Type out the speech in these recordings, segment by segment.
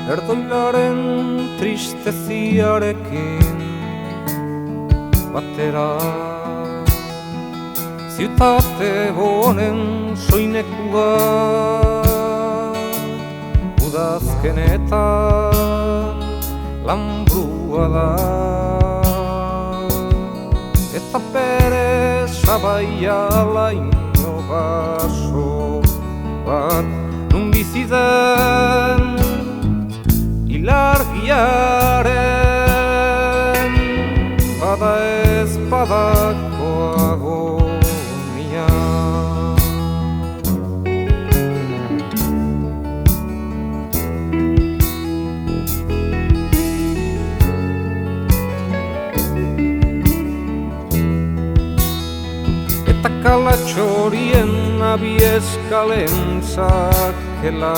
Erdoilaren tristeziarekin batera ziutate honen soinekua udazkenetan lambrua da eta bere sabaia laino baso bat nun bizi den ilargiaren bada ez badako agonia. Eta kalatxorien abieskalen zakela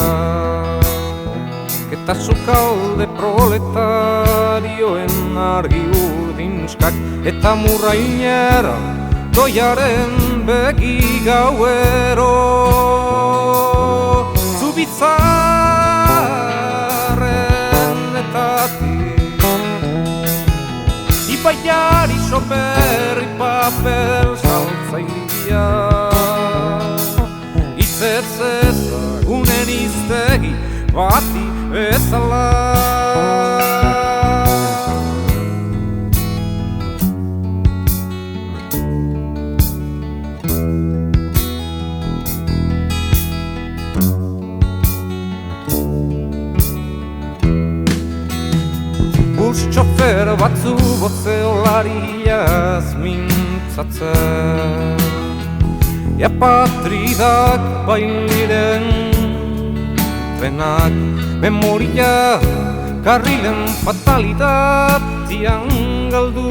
eta sukalde proletarioen argi urdinskak eta murrainera doiaren begi gauero zubitzaren etatik ipaiari soperri papel saltzailia itzetz ezagunen iztegi bati bezala. Bus txofer batzu bozeolariaz mintzatzen Patridak bailiren trenak memoria karrilen fatalidatian galdu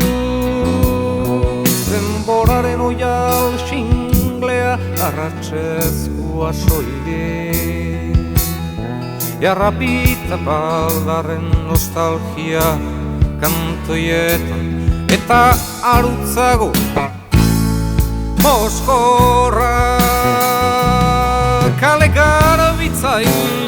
denboraren oial xinglea arratsezkoa soilik jarrapita baldarren nostalgia kantoietan eta arutzago Moskorra kale garbitzain